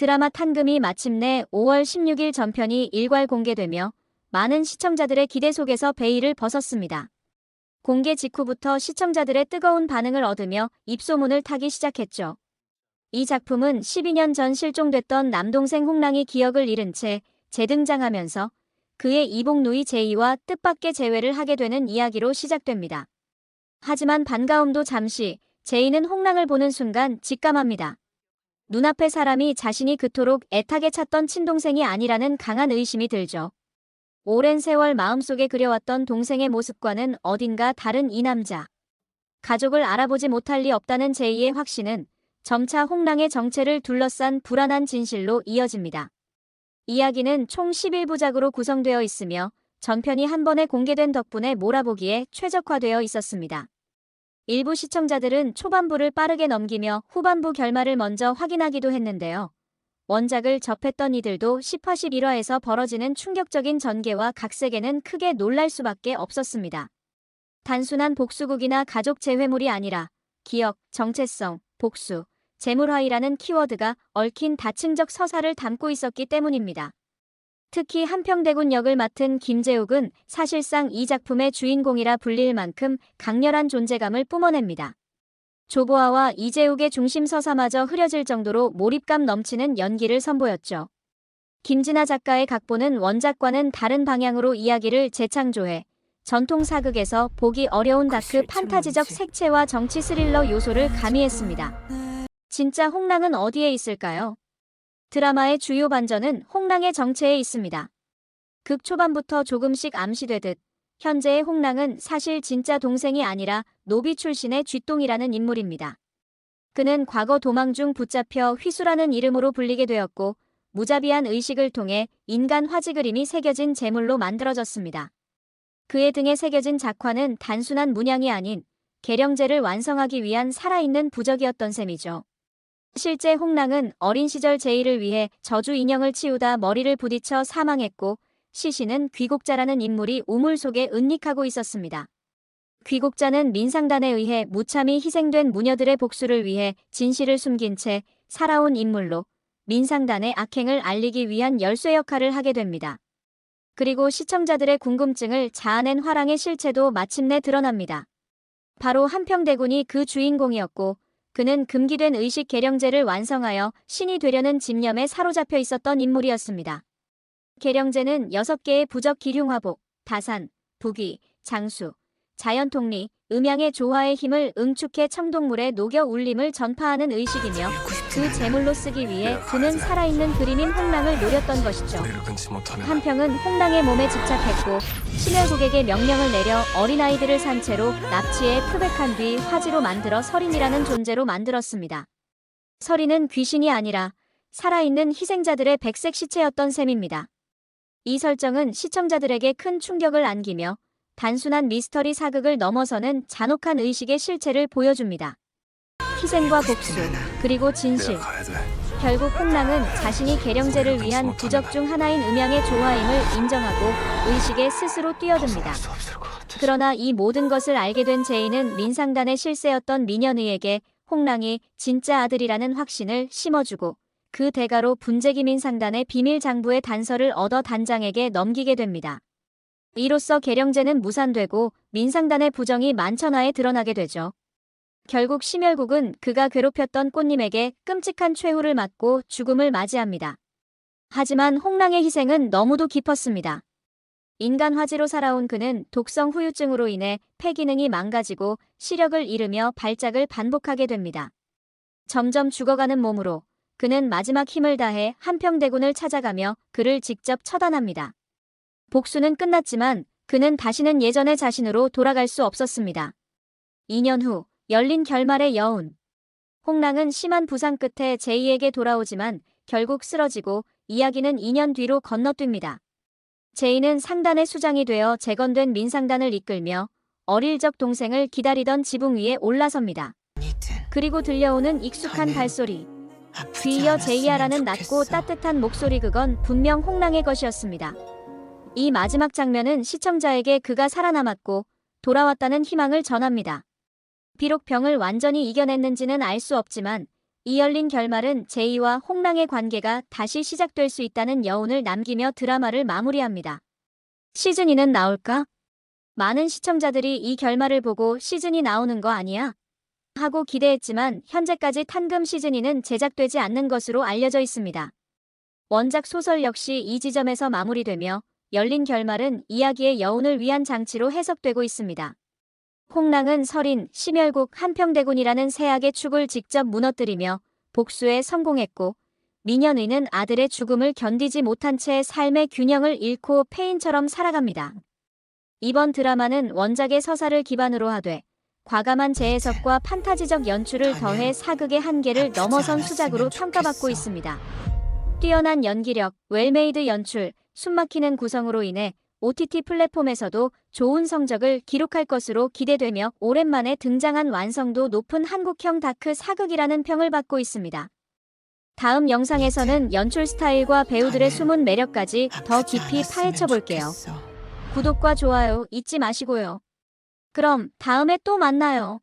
드라마 탄금이 마침내 5월 16일 전편이 일괄 공개되며 많은 시청자들의 기대 속에서 베일을 벗었습니다. 공개 직후부터 시청자들의 뜨거운 반응을 얻으며 입소문을 타기 시작했죠. 이 작품은 12년 전 실종됐던 남동생 홍랑이 기억을 잃은 채 재등장하면서 그의 이복 누이 제이와 뜻밖의 재회를 하게 되는 이야기로 시작됩니다. 하지만 반가움도 잠시, 제이는 홍랑을 보는 순간 직감합니다. 눈앞의 사람이 자신이 그토록 애타게 찾던 친동생이 아니라는 강한 의심이 들죠. 오랜 세월 마음속에 그려왔던 동생의 모습과는 어딘가 다른 이 남자. 가족을 알아보지 못할 리 없다는 제이의 확신은 점차 홍랑의 정체를 둘러싼 불안한 진실로 이어집니다. 이야기는 총 11부작으로 구성되어 있으며 전편이 한 번에 공개된 덕분에 몰아보기에 최적화되어 있었습니다. 일부 시청자들은 초반부를 빠르게 넘기며 후반부 결말을 먼저 확인하기도 했는데요. 원작을 접했던 이들도 10화 11화에서 벌어지는 충격적인 전개와 각색에는 크게 놀랄 수밖에 없었습니다. 단순한 복수극이나 가족 재회물이 아니라 기억, 정체성, 복수, 재물화이라는 키워드가 얽힌 다층적 서사를 담고 있었기 때문입니다. 특히 한평대군 역을 맡은 김재욱은 사실상 이 작품의 주인공이라 불릴 만큼 강렬한 존재감을 뿜어냅니다. 조보아와 이재욱의 중심 서사마저 흐려질 정도로 몰입감 넘치는 연기를 선보였죠. 김진아 작가의 각본은 원작과는 다른 방향으로 이야기를 재창조해 전통 사극에서 보기 어려운 다크 판타지적 색채와 정치 스릴러 요소를 가미했습니다. 진짜 홍랑은 어디에 있을까요? 드라마의 주요 반전은 홍랑의 정체에 있습니다. 극 초반부터 조금씩 암시되듯 현재의 홍랑은 사실 진짜 동생이 아니라 노비 출신의 쥐똥이라는 인물입니다. 그는 과거 도망 중 붙잡혀 휘수라는 이름으로 불리게 되었고 무자비한 의식을 통해 인간 화지 그림이 새겨진 제물로 만들어졌습니다. 그의 등에 새겨진 작화는 단순한 문양이 아닌 계령제를 완성하기 위한 살아있는 부적이었던 셈이죠. 실제 홍랑은 어린 시절 제이를 위해 저주 인형을 치우다 머리를 부딪혀 사망했고 시신은 귀곡자라는 인물이 우물 속에 은닉하고 있었습니다. 귀곡자는 민상단에 의해 무참히 희생된 무녀들의 복수를 위해 진실을 숨긴 채 살아온 인물로 민상단의 악행을 알리기 위한 열쇠 역할을 하게 됩니다. 그리고 시청자들의 궁금증을 자아낸 화랑의 실체도 마침내 드러납니다. 바로 한평대군이 그 주인공이었고 그는 금기된 의식 계령제를 완성하여 신이 되려는 집념에 사로잡혀 있었던 인물이었습니다. 계령제는 6개의 부적 기륭화복, 다산, 부귀, 장수, 자연통리, 음양의 조화의 힘을 응축해 청동물에 녹여 울림을 전파하는 의식이며 그 제물로 쓰기 위해 그는 살아있는 그림인 홍랑을 노렸던 것이죠. 한평은 홍랑의 몸에 집착했고 심혈국에게 명령을 내려 어린아이들을 산채로 납치해 표백한 뒤 화지로 만들어 서린이라는 존재로 만들었습니다. 서린은 귀신이 아니라 살아있는 희생자들의 백색 시체였던 셈입니다. 이 설정은 시청자들에게 큰 충격을 안기며 단순한 미스터리 사극을 넘어서는 잔혹한 의식의 실체를 보여줍니다. 희생과 복수, 그리고 진실. 결국 홍랑은 자신이 계령제를 위한 부적 중 하나인 음양의 조화임을 인정하고 의식에 스스로 뛰어듭니다. 그러나 이 모든 것을 알게 된 제이는 민상단의 실세였던 민현의에게 홍랑이 진짜 아들이라는 확신을 심어주고 그 대가로 분재기 민상단의 비밀 장부의 단서를 얻어 단장에게 넘기게 됩니다. 이로써 계령제는 무산되고 민상단의 부정이 만천하에 드러나게 되죠. 결국 심혈국은 그가 괴롭혔던 꽃님에게 끔찍한 최후를 맞고 죽음을 맞이합니다. 하지만 홍랑의 희생은 너무도 깊었습니다. 인간 화지로 살아온 그는 독성 후유증으로 인해 폐 기능이 망가지고 시력을 잃으며 발작을 반복하게 됩니다. 점점 죽어가는 몸으로 그는 마지막 힘을 다해 한평대군을 찾아가며 그를 직접 처단합니다. 복수는 끝났지만 그는 다시는 예전의 자신으로 돌아갈 수 없었습니다. 2년 후 열린 결말의 여운. 홍랑은 심한 부상 끝에 제이에게 돌아오지만 결국 쓰러지고 이야기는 2년 뒤로 건너뜁니다. 제이는 상단의 수장이 되어 재건된 민상단을 이끌며 어릴 적 동생을 기다리던 지붕 위에 올라섭니다. 그리고 들려오는 익숙한 발소리. 뒤이어 제이야라는 낮고 따뜻한 목소리, 그건 분명 홍랑의 것이었습니다. 이 마지막 장면은 시청자에게 그가 살아남았고 돌아왔다는 희망을 전합니다. 비록 병을 완전히 이겨냈는지는 알 수 없지만 이 열린 결말은 제이와 홍랑의 관계가 다시 시작될 수 있다는 여운을 남기며 드라마를 마무리합니다. 시즌2는 나올까? 많은 시청자들이 이 결말을 보고 시즌이 나오는 거 아니야? 하고 기대했지만 현재까지 탄금 시즌2는 제작되지 않는 것으로 알려져 있습니다. 원작 소설 역시 이 지점에서 마무리되며 열린 결말은 이야기의 여운을 위한 장치로 해석되고 있습니다. 홍랑은 설인, 심열국, 한평대군이라는 세약의 축을 직접 무너뜨리며 복수에 성공했고 민현의는 아들의 죽음을 견디지 못한 채 삶의 균형을 잃고 폐인처럼 살아갑니다. 이번 드라마는 원작의 서사를 기반으로 하되 과감한 재해석과 판타지적 연출을 더해 사극의 한계를 넘어선 수작으로 평가받고 있습니다. 뛰어난 연기력, 웰메이드 연출, 숨막히는 구성으로 인해 OTT 플랫폼에서도 좋은 성적을 기록할 것으로 기대되며 오랜만에 등장한 완성도 높은 한국형 다크 사극이라는 평을 받고 있습니다. 다음 영상에서는 연출 스타일과 배우들의 숨은 매력까지 더 깊이 파헤쳐 볼게요. 구독과 좋아요 잊지 마시고요. 그럼 다음에 또 만나요.